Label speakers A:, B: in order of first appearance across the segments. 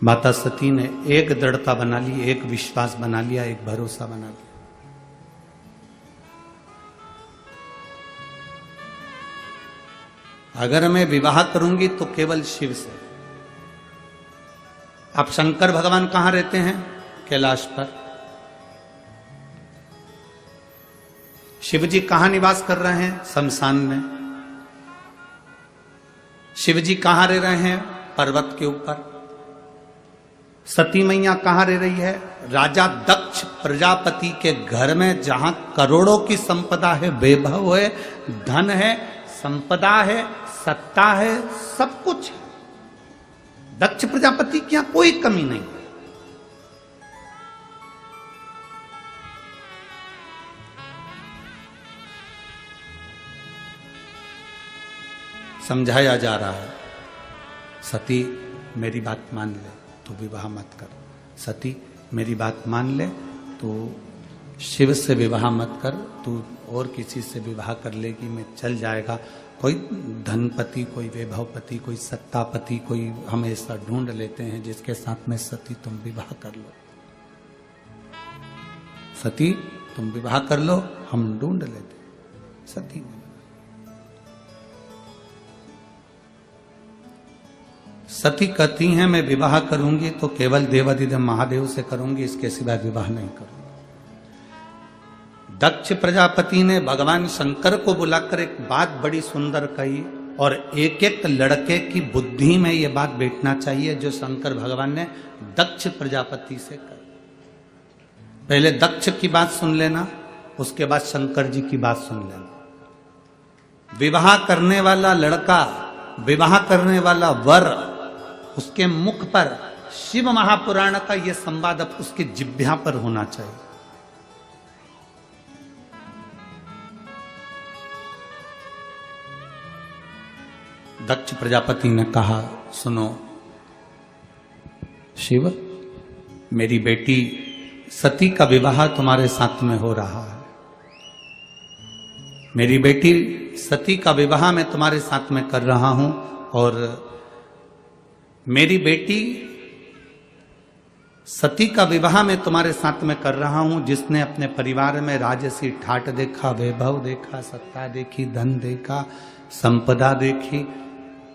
A: माता सती ने एक दृढ़ता बना ली, एक विश्वास बना लिया, एक भरोसा बना लिया। अगर मैं विवाह करूंगी तो केवल शिव से। अब शंकर भगवान कहां रहते हैं? कैलाश पर। शिव जी कहां निवास कर रहे हैं? शमशान में। शिव जी कहां रह रहे हैं? पर्वत के ऊपर। सती मैया कहां रह रही है? राजा दक्ष प्रजापति के घर में, जहां करोड़ों की संपदा है, वैभव है, धन है, संपदा है, सत्ता है, सब कुछ है। दक्ष प्रजापति की यहां कोई कमी नहीं। समझाया जा रहा है, सती मेरी बात मान ले तो विवाह मत कर। सती मेरी बात मान ले तो शिव से विवाह मत कर, तू और किसी से विवाह कर लेगी मैं चल जाएगा। कोई धनपति, कोई वैभवपति, कोई सत्तापति, कोई हम ऐसा ढूंढ लेते हैं जिसके साथ में सती तुम विवाह कर लो। सती तुम विवाह कर लो, हम ढूंढ लेते। सती सती कहती हैं मैं विवाह करूंगी तो केवल देवाधिदेव महादेव से करूंगी, इसके सिवा विवाह नहीं करूंगी। दक्ष प्रजापति ने भगवान शंकर को बुलाकर एक बात बड़ी सुंदर कही, और एक एक लड़के की बुद्धि में यह बात बैठना चाहिए जो शंकर भगवान ने दक्ष प्रजापति से कही। पहले दक्ष की बात सुन लेना, उसके बाद शंकर जी की बात सुन लेना। विवाह करने वाला लड़का, विवाह करने वाला वर, उसके मुख पर शिव महापुराण का यह संवाद अब उसकी जिह्वा पर होना चाहिए। दक्ष प्रजापति ने कहा, सुनो शिव, मेरी बेटी सती का विवाह तुम्हारे साथ में हो रहा है। मेरी बेटी सती का विवाह मैं तुम्हारे साथ में कर रहा हूं, और मेरी बेटी सती का विवाह मैं तुम्हारे साथ में कर रहा हूं, जिसने अपने परिवार में राजसी ठाट देखा, वैभव देखा, सत्ता देखी, धन देखा, संपदा देखी।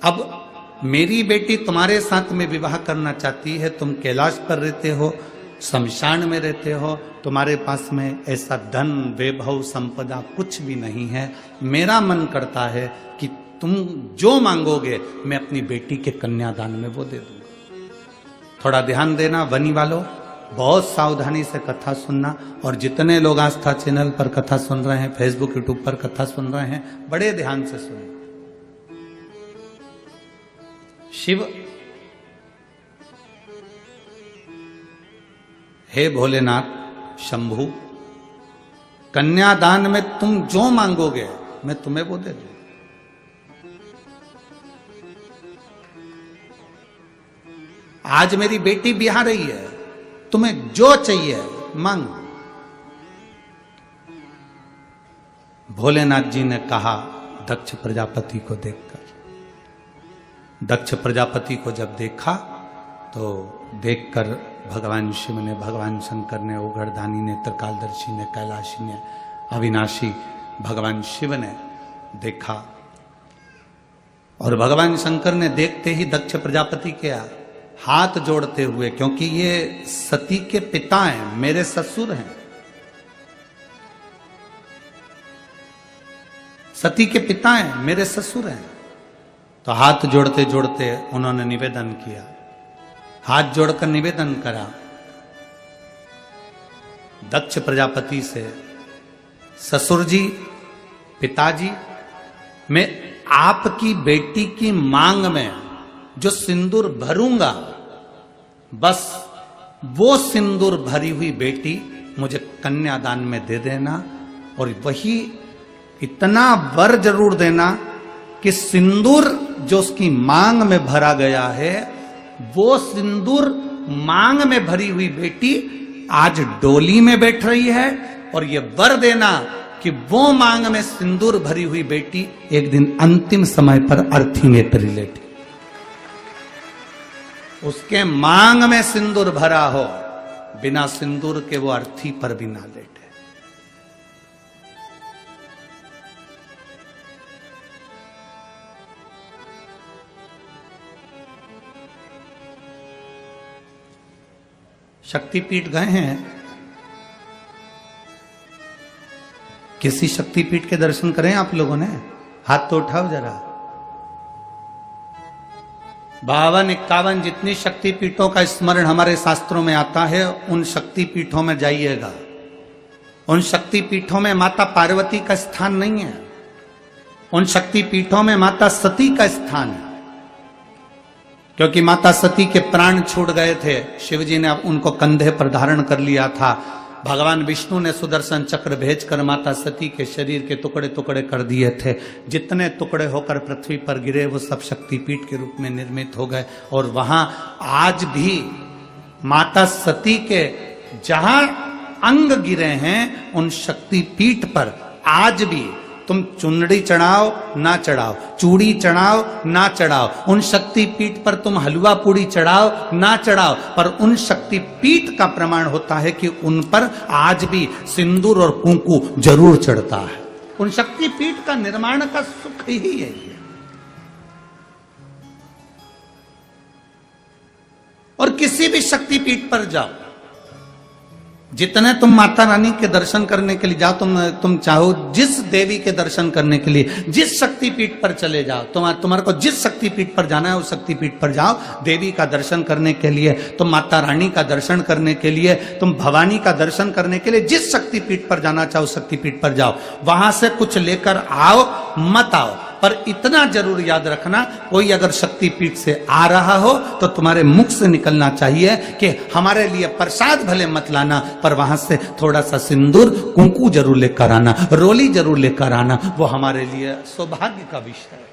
A: अब मेरी बेटी तुम्हारे साथ में विवाह करना चाहती है। तुम कैलाश पर रहते हो, शमशान में रहते हो, तुम्हारे पास में ऐसा धन, वैभव, संपदा कुछ भी नहीं है। मेरा मन करता है कि तुम जो मांगोगे मैं अपनी बेटी के कन्यादान में वो दे दूंगा। थोड़ा ध्यान देना वनी वालों, बहुत सावधानी से कथा सुनना, और जितने लोग आस्था चैनल पर कथा सुन रहे हैं, फेसबुक यूट्यूब पर कथा सुन रहे हैं, बड़े ध्यान से सुनना। शिव, हे भोलेनाथ शंभु, कन्यादान में तुम जो मांगोगे मैं तुम्हें वो दे दूंगा। आज मेरी बेटी बिहार रही है, तुम्हें जो चाहिए मांग। भोलेनाथ जी ने कहा दक्ष प्रजापति को देखकर। दक्ष प्रजापति को जब देखा तो देखकर भगवान शिव ने, भगवान शंकर ने, ओघड़दानी ने, त्रिकालदर्शी ने, कैलाशी ने, अविनाशी भगवान शिव ने देखा, और भगवान शंकर ने देखते ही दक्ष प्रजापति के हाथ जोड़ते हुए, क्योंकि ये सती के पिता हैं, मेरे ससुर हैं, सती के पिता हैं, मेरे ससुर हैं, तो हाथ जोड़ते जोड़ते उन्होंने निवेदन किया। हाथ जोड़कर निवेदन करा दक्ष प्रजापति से, ससुर जी, पिताजी, मैं आपकी बेटी की मांग में जो सिंदूर भरूंगा, बस वो सिंदूर भरी हुई बेटी मुझे कन्यादान में दे देना, और वही इतना वर जरूर देना कि सिंदूर जो उसकी मांग में भरा गया है, वो सिंदूर मांग में भरी हुई बेटी आज डोली में बैठ रही है, और ये वर देना कि वो मांग में सिंदूर भरी हुई बेटी एक दिन अंतिम समय पर अर्थी में परिलेटी। उसके मांग में सिंदूर भरा हो, बिना सिंदूर के वो अर्थी पर भी ना लेटे। शक्तिपीठ गए हैं? किसी शक्तिपीठ के दर्शन करें आप लोगों ने? हाथ तो उठाओ जरा। 52-51 जितनी शक्तिपीठों का स्मरण हमारे शास्त्रों में आता है, उन शक्तिपीठों में जाइएगा। उन शक्तिपीठों में माता पार्वती का स्थान नहीं है, उन शक्तिपीठों में माता सती का स्थान है। क्योंकि माता सती के प्राण छूट गए थे, शिवजी ने उनको कंधे पर धारण कर लिया था। भगवान विष्णु ने सुदर्शन चक्र भेजकर माता सती के शरीर के टुकड़े टुकड़े कर दिए थे। जितने टुकड़े होकर पृथ्वी पर गिरे वो सब शक्तिपीठ के रूप में निर्मित हो गए। और वहां आज भी माता सती के जहां अंग गिरे हैं, उन शक्तिपीठ पर आज भी तुम चुनरी चढ़ाओ ना चढ़ाओ, चूड़ी चढ़ाओ ना चढ़ाओ, उन शक्तिपीठ पर तुम हलवा पूड़ी चढ़ाओ ना चढ़ाओ, पर उन शक्तिपीठ का प्रमाण होता है कि उन पर आज भी सिंदूर और कुंकू जरूर चढ़ता है। उन शक्तिपीठ का निर्माण का सुख ही है ये। और किसी भी शक्तिपीठ पर जाओ, जितने तुम माता रानी के दर्शन करने के लिए जाओ, तुम चाहो जिस देवी के दर्शन करने के लिए जिस शक्तिपीठ पर चले जाओ, तुम्हारे को जिस शक्तिपीठ पर जाना है उस शक्तिपीठ पर जाओ। देवी का दर्शन करने के लिए, तुम माता रानी का दर्शन करने के लिए, तुम भवानी का दर्शन करने के लिए जिस शक्तिपीठ पर जाना चाहो शक्तिपीठ पर जाओ। वहां से कुछ लेकर आओ मत आओ, पर इतना जरूर याद रखना, कोई अगर शक्तिपीठ से आ रहा हो तो तुम्हारे मुख से निकलना चाहिए कि हमारे लिए प्रसाद भले मत लाना, पर वहां से थोड़ा सा सिंदूर कुंकू जरूर लेकर आना, रोली जरूर लेकर आना। वो हमारे लिए सौभाग्य का विषय है,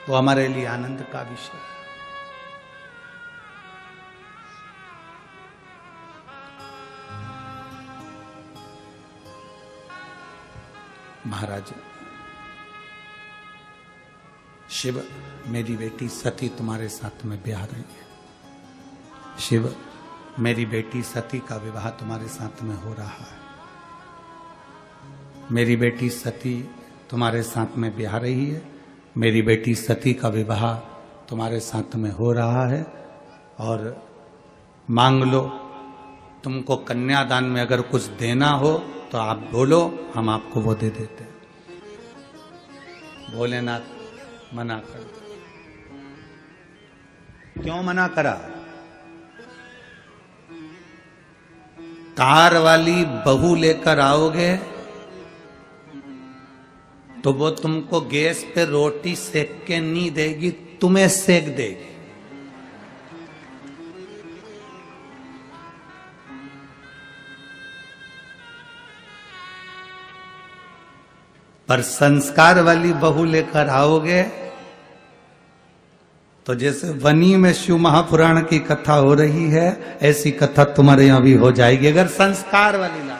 A: वो हमारे लिए आनंद का विषय है। महाराज शिव, मेरी बेटी सती तुम्हारे साथ में ब्याह रही है। शिव, मेरी बेटी सती का विवाह तुम्हारे साथ में हो रहा है। मेरी बेटी सती तुम्हारे साथ में ब्याह रही है। मेरी बेटी सती का विवाह तुम्हारे साथ में हो रहा है। और मांग लो, तुमको कन्यादान में अगर कुछ देना हो तो आप बोलो, हम आपको वो दे देते हैं। भोलेनाथ मना कर। क्यों मना करा? कार वाली बहू लेकर आओगे तो वो तुमको गैस पे रोटी सेक के नहीं देगी, तुम्हें सेक देगी। पर संस्कार वाली बहू लेकर आओगे तो जैसे वनी में शिव महापुराण की कथा हो रही है, ऐसी कथा तुम्हारे यहां भी हो जाएगी अगर संस्कार वाली ला।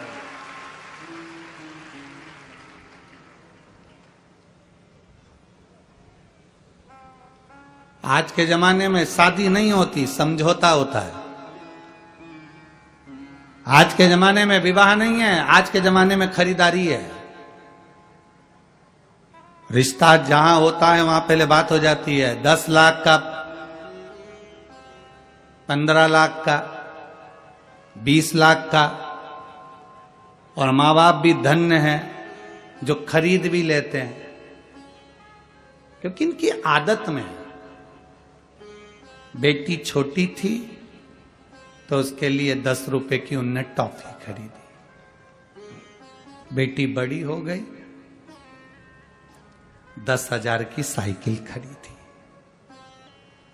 A: आज के जमाने में शादी नहीं होती, समझौता होता है। आज के जमाने में विवाह नहीं है, आज के जमाने में खरीदारी है। रिश्ता जहां होता है वहां पहले बात हो जाती है 10 लाख का, 15 लाख का, 20 लाख का। और माँ बाप भी धन्य हैं जो खरीद भी लेते हैं, क्योंकि इनकी आदत में है। बेटी छोटी थी तो उसके लिए 10 रुपए की उनने टॉफी खरीदी। बेटी बड़ी हो गई, 10,000 की साइकिल खरीदी।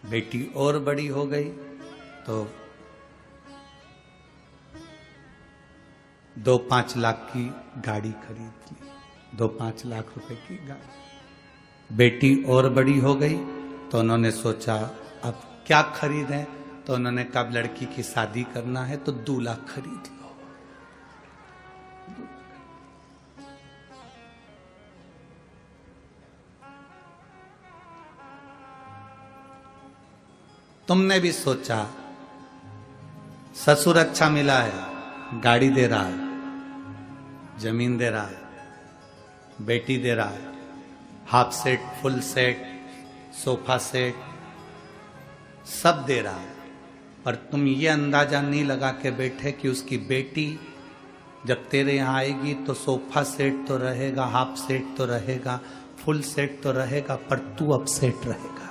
A: बेटी और बड़ी हो गई तो 2-5 लाख की गाड़ी खरीद ली, 2-5 लाख रुपए की गाड़ी। बेटी और बड़ी हो गई तो उन्होंने सोचा अब क्या खरीदें, तो उन्होंने कहा लड़की की शादी करना है तो दूल्हा खरीद लो। तुमने भी सोचा ससुर अच्छा मिला है, गाड़ी दे रहा है, जमीन दे रहा है, बेटी दे रहा है, half set, full set, sofa set, सब दे रहा है, पर तुम ये अंदाजा नहीं लगा के बैठे कि उसकी बेटी जब तेरे यहां आएगी तो सोफा सेट तो रहेगा, हाफ सेट तो रहेगा, फुल सेट तो रहेगा, पर तू अपसेट रहेगा।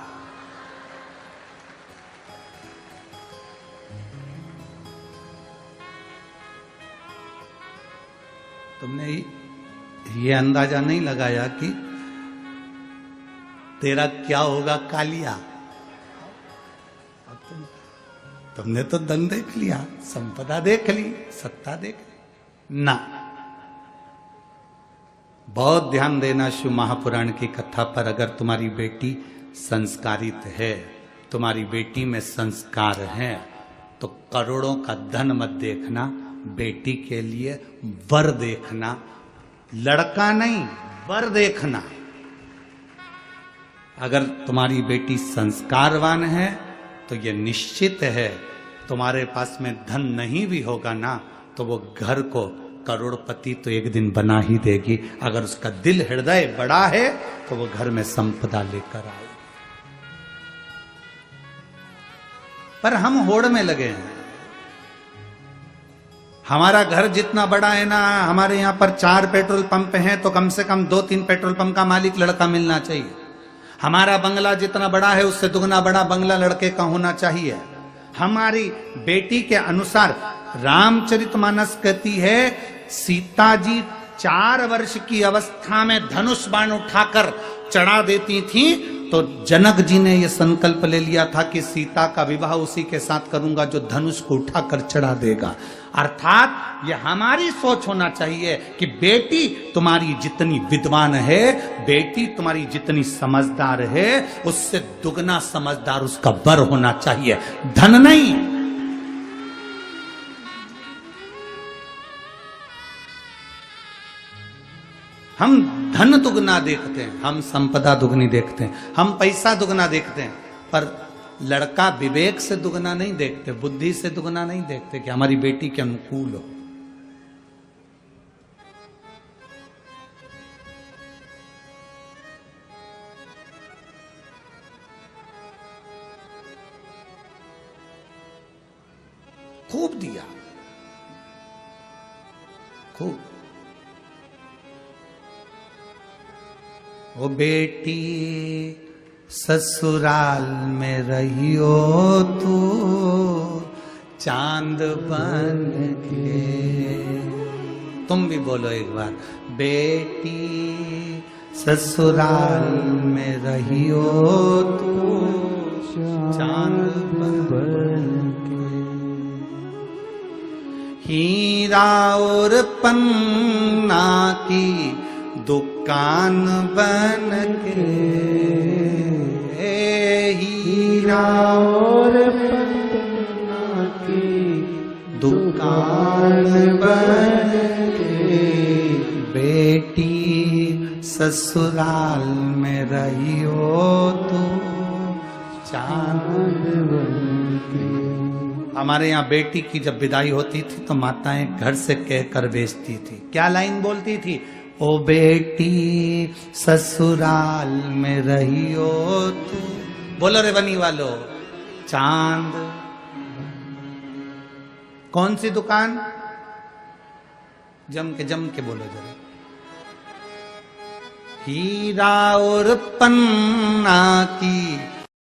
A: तुमने ये अंदाजा नहीं लगाया कि तेरा क्या होगा कालिया। तुमने तो धन देख लिया, संपदा देख ली, सत्ता देख ली ना। बहुत ध्यान देना शिव महापुराण की कथा पर। अगर तुम्हारी बेटी संस्कारित है, तुम्हारी बेटी में संस्कार है, तो करोड़ों का धन मत देखना, बेटी के लिए वर देखना, लड़का नहीं वर देखना। अगर तुम्हारी बेटी संस्कारवान है तो यह निश्चित है तुम्हारे पास में धन नहीं भी होगा ना तो वो घर को करोड़पति तो एक दिन बना ही देगी। अगर उसका दिल हृदय बड़ा है तो वो घर में संपदा लेकर आए। पर हम होड़ में लगे हैं। हमारा घर जितना बड़ा है ना, हमारे यहां पर 4 पेट्रोल पंप हैं तो कम से कम 2-3 पेट्रोल पंप का मालिक लड़का मिलना चाहिए। हमारा बंगला जितना बड़ा है उससे दुगना बड़ा बंगला लड़के का होना चाहिए। हमारी बेटी के अनुसार रामचरितमानस कहती है सीता जी 4 वर्ष की अवस्था में धनुष बाण उठाकर चढ़ा देती थी, तो जनक जी ने यह संकल्प ले लिया था कि सीता का विवाह उसी के साथ करूंगा जो धनुष को उठाकर चढ़ा देगा। अर्थात यह हमारी सोच होना चाहिए कि बेटी तुम्हारी जितनी विद्वान है, बेटी तुम्हारी जितनी समझदार है, उससे दुगना समझदार उसका वर होना चाहिए, धन नहीं। हम धन दुगना देखते हैं, हम संपदा दुगनी देखते हैं, हम पैसा दुगना देखते हैं, पर लड़का विवेक से दुगना नहीं देखते, बुद्धि से दुगना नहीं देखते कि हमारी बेटी के अनुकूल हो। खूब दिया, खूब। ओ बेटी ससुराल में रहियो तू चांद बन के। तुम भी बोलो एक बार, बेटी ससुराल में रहियो तू चांद बन के। हीरा और पन्ना की दुकान बन के, हीरा और पन्ना की दुकान बन के। बेटी ससुराल में रहियो तो चांद बन के। हमारे यहाँ बेटी की जब विदाई होती थी तो माताएं घर से कहकर भेजती थी। क्या लाइन बोलती थी? ओ बेटी ससुराल में रहियो तू, बोलो रे बनी वालो, चांद। कौन सी दुकान? जम के बोलो जरा। हीरा और पन्ना की